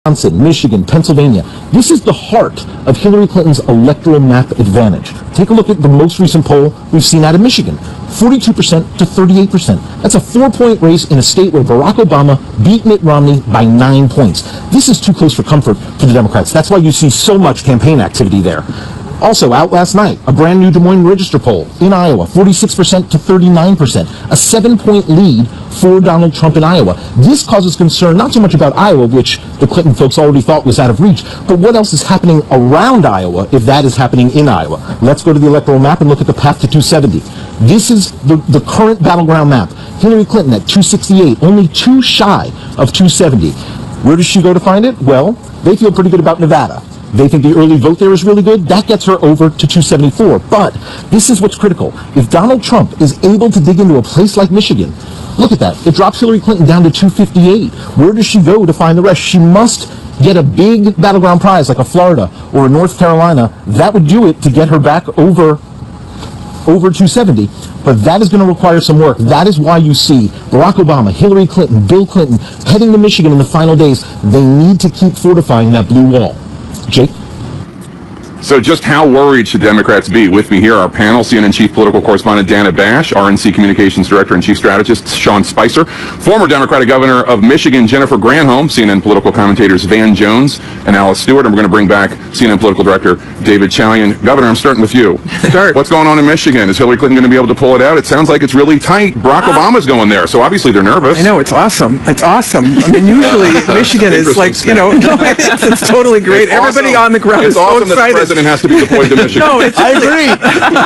Wisconsin, Michigan, Pennsylvania. This is the heart of Hillary Clinton's electoral map advantage. Take a look at the most recent poll we've seen out of Michigan. 42% to 38%. That's a 4-point race in a state where Barack Obama beat Mitt Romney by 9 points. This is too close for comfort for the Democrats. That's why you see so much campaign activity there. Also, out last night, a brand new Des Moines Register poll in Iowa, 46% to 39%, a 7-point lead for Donald Trump in Iowa. This causes concern not so much about Iowa, which the Clinton folks already thought was out of reach, but what else is happening around Iowa if that is happening in Iowa. Let's go to the electoral map and look at the path to 270. This is the current battleground map. Hillary Clinton at 268, only 2 shy of 270. Where does she go to find it? Well, they feel pretty good about Nevada. They think the early vote there is really good. That gets her over to 274. But this is what's critical. If Donald Trump is able to dig into a place like Michigan, look at that. It drops Hillary Clinton down to 258. Where does she go to find the rest? She must get a big battleground prize like a Florida or a North Carolina. That would do it to get her back over 270. But that is going to require some work. That is why you see Barack Obama, Hillary Clinton, Bill Clinton heading to Michigan in the final days. They need to keep fortifying that blue wall. Jake? So just how worried should Democrats be? With me here, our panel, CNN Chief Political Correspondent Dana Bash, RNC Communications Director and Chief Strategist Sean Spicer, former Democratic Governor of Michigan Jennifer Granholm, CNN political commentators Van Jones and Alice Stewart, and we're going to bring back CNN Political Director David Chalian. Governor, I'm starting with you. What's going on in Michigan? Is Hillary Clinton going to be able to pull it out? It sounds like it's really tight. Barack Obama's going there, so obviously they're nervous. I know, it's awesome. It's awesome. I mean, usually Michigan is like, you know, it's totally great. Everybody on the ground is so awesome excited. That the president has to be deployed to Michigan. No, I agree.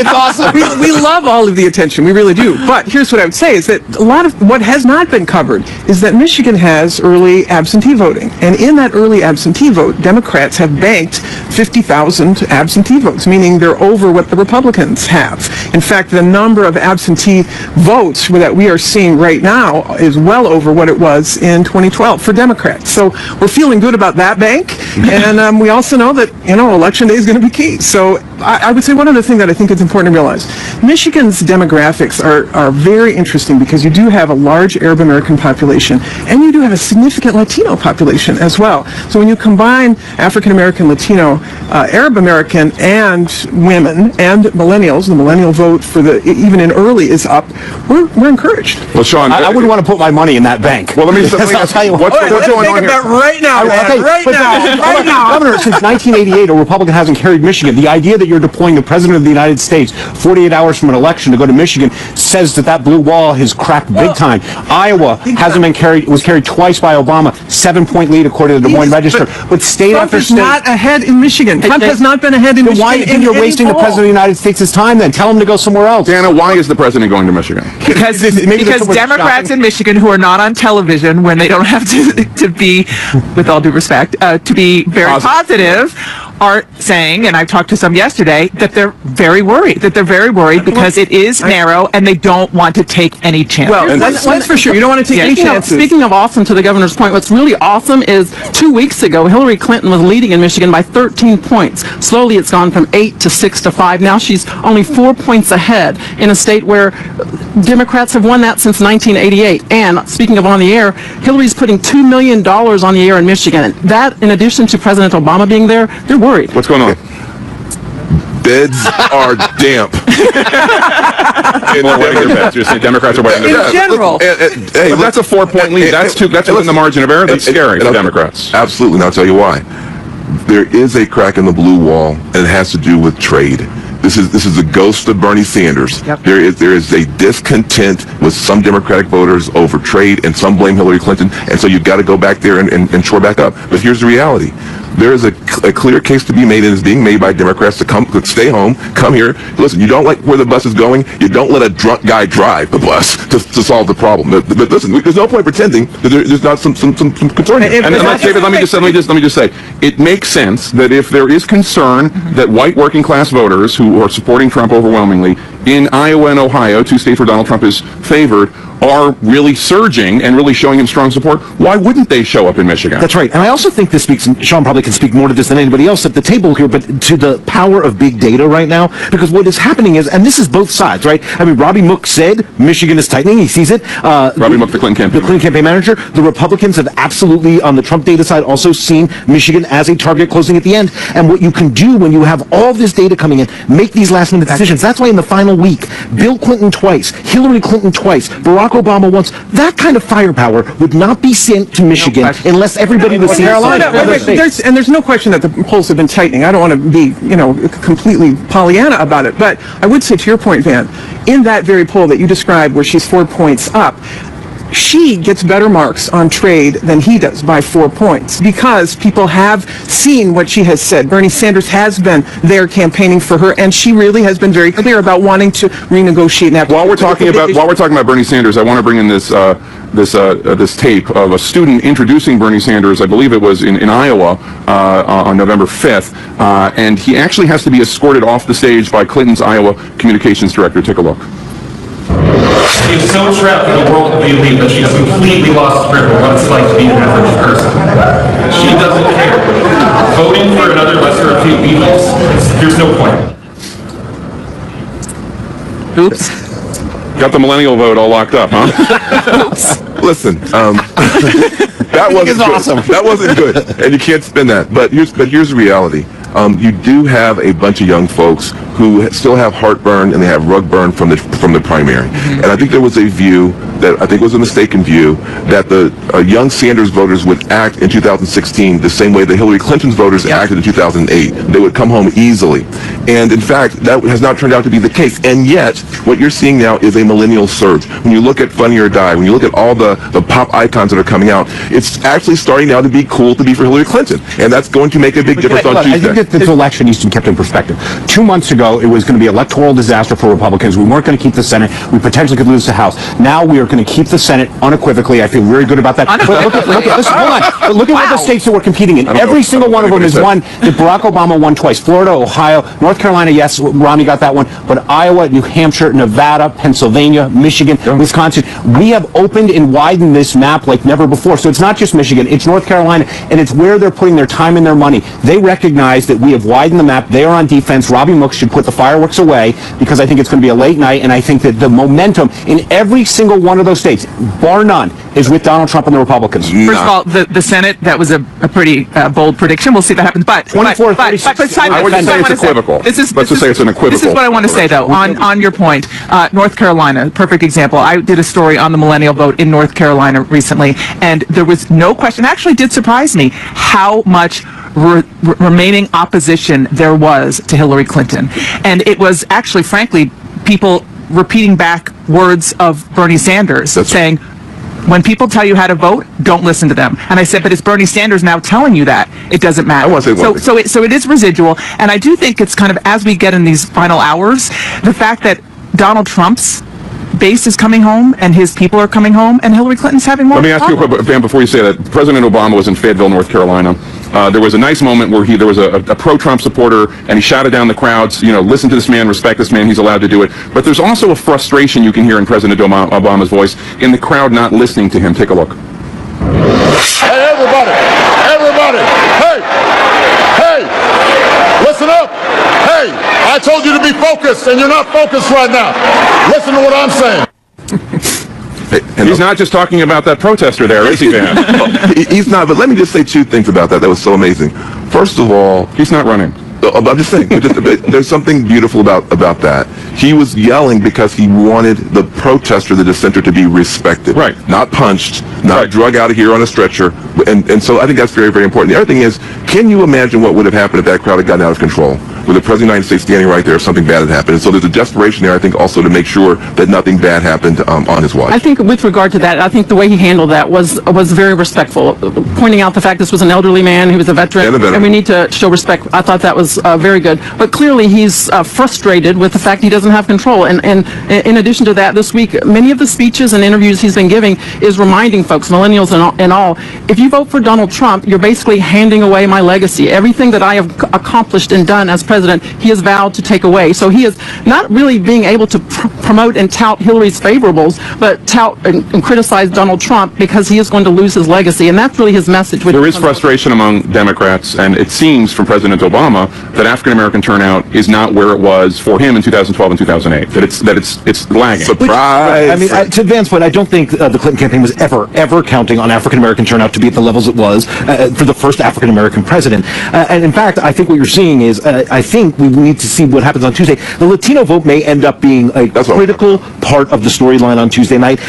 It's awesome. We love all of the attention. We really do. But here's what I would say is that a lot of what has not been covered is that Michigan has early absentee voting. And in that early absentee vote, Democrats have banked 50,000 absentee votes, meaning they're over what the Republicans have. In fact, the number of absentee votes that we are seeing right now is well over what it was in 2012 for Democrats. So we're feeling good about that bank. And we also know that, you know, Election Day is going to be key. So I would say one other thing that I think is important to realize. Michigan's demographics are very interesting because you do have a large Arab American population and you do have a significant Latino population as well. So when you combine African American, Latino, Arab American, and women and millennials, the millennial vote for the even in early is up. We're encouraged. Well, Sean, I wouldn't want to put my money in that bank. Well, let me tell you what's going on here. Right now, man. Right now. Governor, since 1988, a Republican hasn't carried Michigan. The idea that you're deploying the President of the United States 48 hours from an election to go to Michigan says that blue wall has cracked big time. Iowa hasn't been carried, was carried twice by Obama, 7-point lead according to the Des Moines Register. But state Trump after is state. not ahead in Michigan. Trump has not been ahead in Michigan. Why think you're wasting the President of the United States' time then? Tell him to go somewhere else. Dana, why is the President going to Michigan? Because Democrats in Michigan who are not on television when they don't have to be, with all due respect, to be very positive are saying, and I talked to some yesterday, that they're very worried. Because it is narrow and they don't want to take any chances. Well, that's for sure. You don't want to take any chances. Speaking of awesome, to the governor's point, what's really awesome is 2 weeks ago, Hillary Clinton was leading in Michigan by 13 points. Slowly, it's gone from 8 to 6 to 5. Now she's only 4 points ahead in a state where Democrats have won that since 1988. And speaking of on the air, Hillary's putting $2 million on the air in Michigan. And that, in addition to President Obama being there, they're worried. What's going on? Beds are damp. Democrats are wetting their beds. In general. Hey, that's a 4-point lead. That's within the margin of error. That's scary for Democrats. Absolutely, and I'll tell you why. There is a crack in the blue wall, and it has to do with trade. This is the ghost of Bernie Sanders. Yep. There is a discontent with some Democratic voters over trade, and some blame Hillary Clinton, and so you've got to go back there and shore back up. But here's the reality. There is a clear case to be made, and is being made by Democrats to stay home, come here. Listen, you don't like where the bus is going, you don't let a drunk guy drive the bus to solve the problem. But listen, there's no point pretending that there's not some concern here. And David, let me just say, it makes sense that if there is concern that white working class voters who are supporting Trump overwhelmingly in Iowa and Ohio, 2 states where Donald Trump is favored, are really surging and really showing him strong support. Why wouldn't they show up in Michigan? That's right. And I also think this speaks, and Sean probably can speak more to this than anybody else at the table here, but to the power of big data right now. Because what is happening is, and this is both sides, right? I mean, Robbie Mook said Michigan is tightening. He sees it. Robbie Mook, the Clinton campaign manager. The Republicans have absolutely, on the Trump data side, also seen Michigan as a target closing at the end. And what you can do when you have all this data coming in, make these last-minute decisions. That's why in the final week, Bill Clinton twice, Hillary Clinton twice, Barack Obama once, that kind of firepower would not be sent to Michigan unless everybody was seeing there's no question that the polls have been tightening. I don't want to be, completely Pollyanna about it, but I would say to your point, Van, in that very poll that you described where she's 4 points up, she gets better marks on trade than he does by 4 points because people have seen what she has said. Bernie Sanders has been there campaigning for her, and she really has been very clear about wanting to renegotiate. While we're talking about Bernie Sanders, I want to bring in this this tape of a student introducing Bernie Sanders. I believe it was in Iowa on November 5th, and he actually has to be escorted off the stage by Clinton's Iowa communications director. Take a look. She's so trapped in the world of the elite that she's completely lost grip of what it's like to be an average person. She doesn't care. Voting for another lesser of two evils, there's no point. Oops. Got the millennial vote all locked up, huh? Oops. Listen, that wasn't awesome. That wasn't good, and you can't spin that. But here's the reality. You do have a bunch of young folks who still have heartburn and they have rug burn from the primary. And I think there was a view that I think was a mistaken view that the young Sanders voters would act in 2016 the same way the Hillary Clinton's voters acted in 2008. They would come home easily. And in fact, that has not turned out to be the case. And yet, what you're seeing now is a millennial surge. When you look at Funny or Die, when you look at all the pop icons that are coming out, it's actually starting now to be cool to be for Hillary Clinton. And that's going to make a big difference on Tuesday. I think that this election needs to be kept in perspective. 2 months ago, it was going to be electoral disaster for Republicans. We weren't going to keep the Senate. We potentially could lose the House. Now we are going to keep the Senate unequivocally. I feel very good about that. But look at what the states that we're competing in. Every single one of them is one that Barack Obama won twice. Florida, Ohio, North Carolina, yes, Romney got that one. But Iowa, New Hampshire, Nevada, Pennsylvania, Michigan, Wisconsin. We have opened and widened this map like never before. So it's not just Michigan, it's North Carolina, and it's where they're putting their time and their money. They recognize that we have widened the map. They are on defense. Robbie Mook should put the fireworks away because I think it's going to be a late night, and I think that the momentum in every single one of those states, bar none, is with Donald Trump and the Republicans. First of all, the Senate, that was a pretty bold prediction. We'll see if that happens. But 24, 36. I wouldn't say it's equivocal. Let's just say it's an equivocal. This is what I want to say, though, on your point. North Carolina, perfect example. I did a story on the millennial vote in North Carolina recently, and there was no question. It actually did surprise me how much remaining opposition there was to Hillary Clinton. And it was actually, frankly, people repeating back words of Bernie Sanders saying, when people tell you how to vote, don't listen to them. And I said, but it's Bernie Sanders now telling you that. It doesn't matter. So it is residual. And I do think it's kind of, as we get in these final hours, the fact that Donald Trump's base is coming home and his people are coming home and Hillary Clinton's having more. Let me ask you a quick, Van, before you say that. President Obama was in Fayetteville, North Carolina. There was a nice moment where there was a pro-Trump supporter and he shouted down the crowds, listen to this man, respect this man, he's allowed to do it. But there's also a frustration you can hear in President Obama's voice in the crowd not listening to him. Take a look. Hey, everybody, hey, listen up. Hey, I told you to be focused, and you're not focused right now. Listen to what I'm saying. He's not just talking about that protester there, is he, Van? He's not, but let me just say 2 things about that. That was so amazing. First of all, he's not running. I'm just saying, there's something beautiful about that. He was yelling because he wanted the protester, the dissenter, to be respected. Right. Not punched, not drug out of here on a stretcher. And so I think that's very, very important. The other thing is, can you imagine what would have happened if that crowd had gotten out of control? With the President of the United States standing right there if something bad had happened. And so there's a desperation there, I think, also to make sure that nothing bad happened on his watch. I think with regard to that, I think the way he handled that was very respectful, pointing out the fact this was an elderly man, he was a veteran, and we need to show respect. I thought that was very good. But clearly he's frustrated with the fact he doesn't have control. And in addition to that, this week, many of the speeches and interviews he's been giving is reminding folks, millennials and all, if you vote for Donald Trump, you're basically handing away my legacy. Everything that I have accomplished and done as president president, he has vowed to take away. So he is not really being able to promote and tout Hillary's favorables, but tout and criticize Donald Trump because he is going to lose his legacy. And that's really his message. There is frustration among Democrats, and it seems from President Obama that African-American turnout is not where it was for him in 2012 and 2008, that it's lagging. Surprise! I mean, to Van's point, I don't think the Clinton campaign was ever counting on African-American turnout to be at the levels it was for the first African-American president. And in fact, I think what you're seeing is, I think we need to see what happens on Tuesday. The Latino vote may end up being a critical part of the storyline on Tuesday night.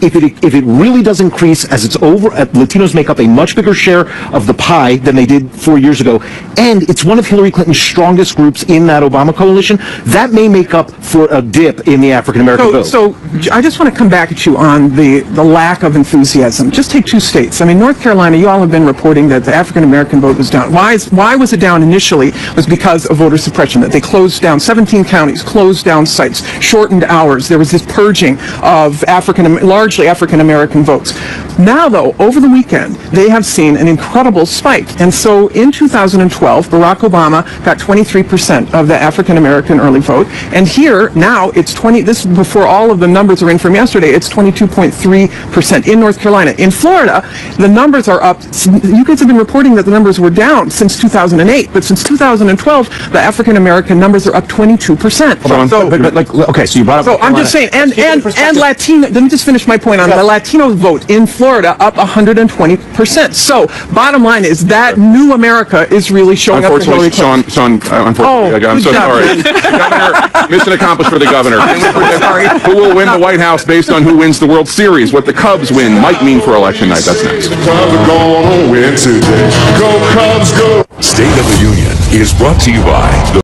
If it really does increase as it's over, Latinos make up a much bigger share of the pie than they did 4 years ago, and it's one of Hillary Clinton's strongest groups in that Obama coalition. That may make up for a dip in the African-American vote. So I just want to come back at you on the lack of enthusiasm. Just take two states. I mean, North Carolina, you all have been reporting that the African-American vote was down. Why was it down initially? It was because of voter suppression, that they closed down 17 counties, closed down sites, shortened hours. There was this purging of largely African-American votes. Now, though, over the weekend, they have seen an incredible spike. And so in 2012, Barack Obama got 23% of the African-American early vote. And here, now, it's 20, this is before all of the numbers are in from yesterday, it's 22.3% in North Carolina. In Florida, the numbers are up. You guys have been reporting that the numbers were down since 2008, but since 2012, the African-American numbers are up 22%. So you brought up. So I'm just saying, and Latino, let me just finish my point on the Latino vote in Florida up 120%. So bottom line is that new America is really showing up for Hillary Clinton. Sean, unfortunately, I'm so sorry. Governor, mission accomplished for the governor. Who will win the White House based on who wins the World Series? What the Cubs win might mean for election night. That's next. Go Cubs, go! State of the Union is brought to you by the